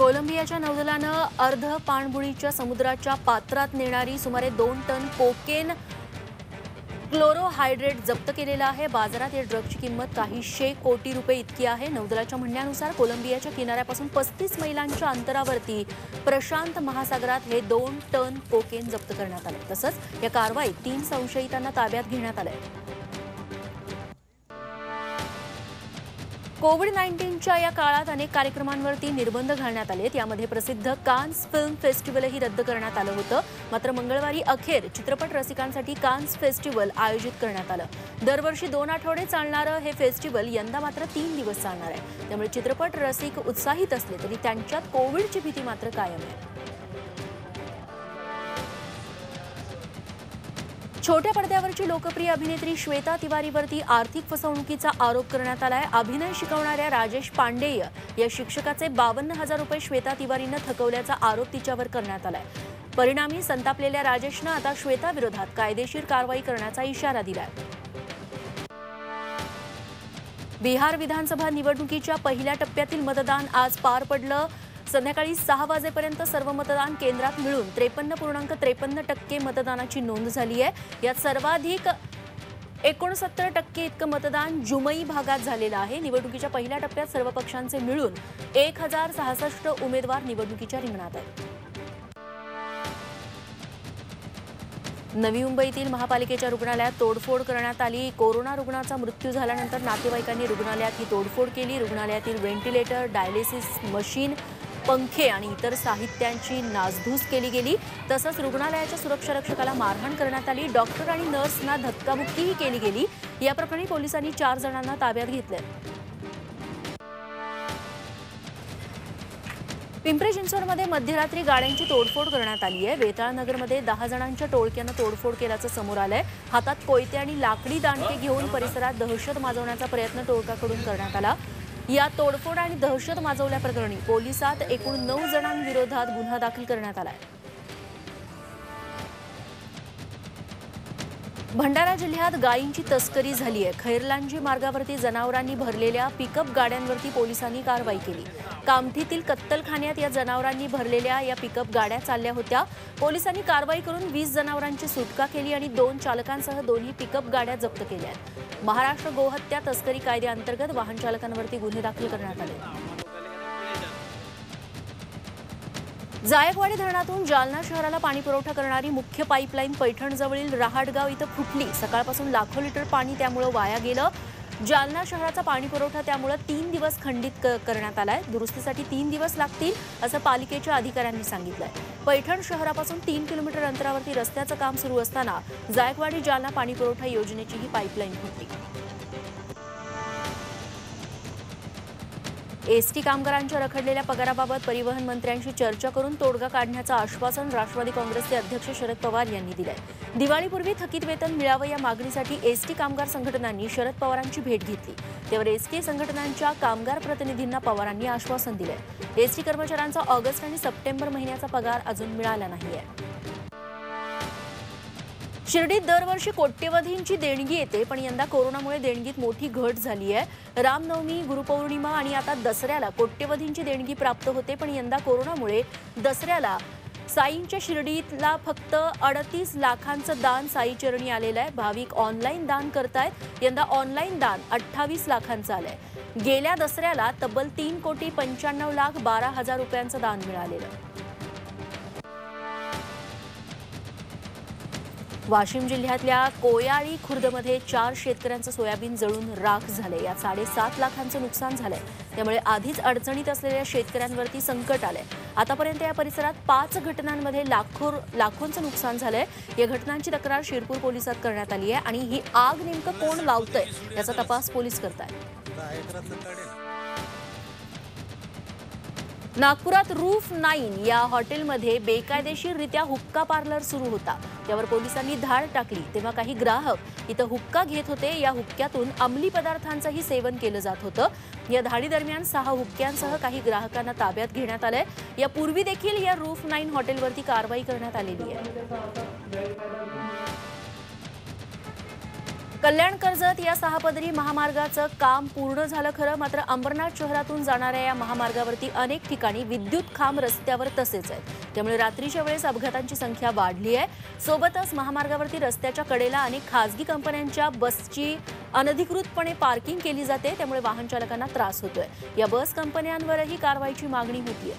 कोलंबियाच्या नौदलानं अर्ध पाणबुडीच्या समुद्राच्या पात्रात नेणारी सुमारे 2 टन कोकेन क्लोरोहायड्रेट जप्त केलेला आहे। बाजारात या ड्रगची किंमत काहीशे कोटी रुपये इतकी आहे। नौदलाच्या म्हणण्यानुसार कोलंबियाच्या किनाऱ्यापासून 35 मैलांच्या अंतरावरती प्रशांत महासागरात हे 2 टन कोकेन जप्त करण्यात आले। तसंच या कारवाईत 3 संशयितांना ताब्यात घेण्यात आले। कोविड-19च्या या काळात अनेक कार्यक्रमांवरती निर्बंध घालण्यात आलेत। यामध्ये प्रसिद्ध कान्स फिल्म फेस्टिवलही रद्द करण्यात आलं होतं। मात्र मंगळवारी अखेर चित्रपट रसिकांसाठी कान्स फेस्टिवल आयोजित करण्यात आलं। दरवर्षी 2 आठवडे चालणारं हे फेस्टिवल यंदा मात्र 3 दिवस चालणार आहे। त्यामुळे चित्रपट रसिक उत्साहित असले तरी त्यांच्यात कोविडची भीती मात्र कायम आहे। छोट्या पडद्यावरची लोकप्रिय अभिनेत्री श्वेता तिवारीवरती आर्थिक फसवणुकीचा आरोप करण्यात आलाय। अभिनय शिकवणाऱ्या राजेश पांडेय या शिक्षकाचे 52,000 रुपये श्वेता तिवारीनं थकवल्याचा आरोप तिच्यावर करण्यात आलाय। परिणामी संतापलेल्या राजेशनं आता श्वेता विरोधात कायदेशीर कारवाई करण्याचा इशारा दिलाय। बिहार विधानसभा निवडणुकीच्या पहिल्या टप्प्यातील मतदान आज पार पडलं। संध्याकाळी 6 वाजेपर्यंत सर्व मतदान केंद्रात मिळून 53.53% मतदानाची नोंद झाली आहे। यात सर्वाधिक 69% इतकं मतदान जुमई भागात झालेलं आहे। निवडणुकीच्या पहिल्या टप्प्यात सर्व पक्षांचे मिळून 1066 उमेदवार निवडणुकीच्या रिंगणात आहेत। नवी मुंबईतील महापालिकेच्या रुग्णालयात तोडफोड करण्यात आली। कोरोना रुग्णाचा मृत्यू झाल्यानंतर नातेवाईकांनी रुग्णालयात ही तोडफोड केली। रुग्णालयातील व्हेंटिलेटर, डायलिसिस मशीन, पंखे आणि इतर साहित्यांची नासधूस केली गेली। तसंच रुग्णालयाच्या सुरक्षा रक्षकाला मारहाण करण्यात आली। डॉक्टर आणि नर्सना धक्काबुक्कीही केली गेली। या प्रकरणी पोलिसांनी 4 जणांना ताब्यात घेतले। पिंपरी चिंचवडमध्ये मध्यरात्री गाड्यांची तोडफोड करण्यात आली आहे। वेताळनगरमध्ये 10 जणांच्या टोळक्यानं तोडफोड केल्याचं समोर आलंय। हातात कोयते आणि लाकडी दांडके घेऊन परिसरात दहशत माजवण्याचा प्रयत्न टोळक्याकडून करण्यात आला। या तोडफोड आणि दहशत माजवल्याप्रकरणी पोलिसात एकूण 9 जणांविरोधात गुन्हा दाखल करण्यात आलाय। भंडारा जिल्ह्यात गायींची तस्करी झाली आहे। खैरलांजी मार्गावरती जनावरांनी भरलेल्या पिकअप गाड्यांवरती पोलिसांनी कारवाई केली। कामठीतील कत्तलखान्यात या जनावरांनी भरलेल्या या पिकअप गाड्या चालल्या होत्या। पोलिसांनी कारवाई करून 20 जनावरांची सुटका केली आणि 2 चालकांसह दोन्ही पिकअप गाड्या जप्त केल्या आहेत। महाराष्ट्र गोहत्या तस्करी कायद्याअंतर्गत वाहन चालकांवरती गुन्हे दाखल करण्यात आले। जायकवाडी धरणातून जालना शहराला पाणी पुरवठा करणारी मुख्य पाईपलाईन पैठणजवळील रहाटगाव इथं फुटली। सकाळपासून लाखो लिटर पाणी त्यामुळे वाया गेलं। जालना शहराचा पाणी पुरवठा त्यामुळे 3 दिवस खंडित करण्यात आलाय। दुरुस्तीसाठी 3 दिवस लागतील असं पालिकेच्या अधिकाऱ्यांनी सांगितलंय। पैठण शहरापासून 3 किलोमीटर अंतरावरती रस्त्याचं काम सुरू असताना जायकवाडी जालना पाणी पुरवठा योजनेची ही पाईपलाईन फुटली। एसटी कामगारांच्या रखडलेल्या पगाराबाबत परिवहन मंत्र्यांशी चर्चा करून तोडगा काढण्याचं आश्वासन राष्ट्रवादी काँग्रेसचे अध्यक्ष शरद पवार यांनी दिलंय। दिवाळीपूर्वी थकीत वेतन मिळावं या मागणीसाठी एसटी कामगार संघटनांनी शरद पवारांची भेट घेतली। त्यावर एसटी संघटनांच्या कामगार प्रतिनिधींना पवारांनी आश्वासन दिलंय। एसटी कर्मचाऱ्यांचा ऑगस्ट आणि सप्टेंबर महिन्याचा पगार अजून मिळाला नाहीये। शिर्डीत दरवर्षी कोट्यवधींची देणगी येते, पण यंदा कोरोनामुळे देणगीत मोठी घट झाली आहे। रामनवमी, गुरुपौर्णिमा आणि आता दसऱ्याला कोट्यवधींची देणगी प्राप्त होते, पण यंदा कोरोनामुळे दसऱ्याला साईंच्या शिर्डीतला फक्त 38 लाखांचं दान साईचरणी आलेलं आहे। भाविक ऑनलाईन दान करतायत। यंदा ऑनलाईन दान 28 लाखांचं आलंय। गेल्या दसऱ्याला तब्बल 3,95,12,000 रुपयांचं दान मिळालेलं। वाशिम जिल्ह्यातल्या कोयाळी खुर्दमध्ये 4 शेतकऱ्यांचं सोयाबीन जळून राख झाले। यात 7.5 लाखांचं नुकसान झालंय। त्यामुळे आधीच अडचणीत असलेल्या शेतकऱ्यांवरती संकट आलंय। आतापर्यंत या परिसरात 5 घटनांमध्ये लाखोंचं नुकसान झालंय। या घटनांची तक्रार शिरपूर पोलिसात करण्यात आली आहे आणि ही आग नेमकं कोण लावतंय याचा तपास पोलीस करतायत। नागपुरात रूफ 9 या हॉटेलमध्ये बेकायदेशीररित्या हुक्का पार्लर सुरू होता। त्यावर पोलिसांनी धाड टाकली तेव्हा काही ग्राहक इथं हुक्का घेत होते। या हुक्क्यातून अंमली पदार्थांचंही सेवन केलं जात होतं। या धाडीदरम्यान 6 हुक्क्यांसह काही ग्राहकांना ताब्यात घेण्यात आलंय। यापूर्वी देखील या रूफ 9 हॉटेलवरती कारवाई करण्यात आलेली आहे। कल्याण कर्जत या 6 पदरी महामार्गाचं काम पूर्ण झालं खरं, मात्र अंबरनाथ शहरातून जाणाऱ्या या महामार्गावरती अनेक ठिकाणी विद्युत खांब रस्त्यावर तसेच आहेत. त्यामुळे रात्रीच्या वेळेस अपघातांची संख्या वाढली आहे. सोबतच महामार्गावरती रस्त्याच्या कडेला अनेक खासगी कंपन्यांच्या बसची अनधिकृतपणे पार्किंग केली जाते. त्यामुळे वाहन चालकांना त्रास होतोय. या बस कंपन्यांवरही कारवाईची मागणी होतीये.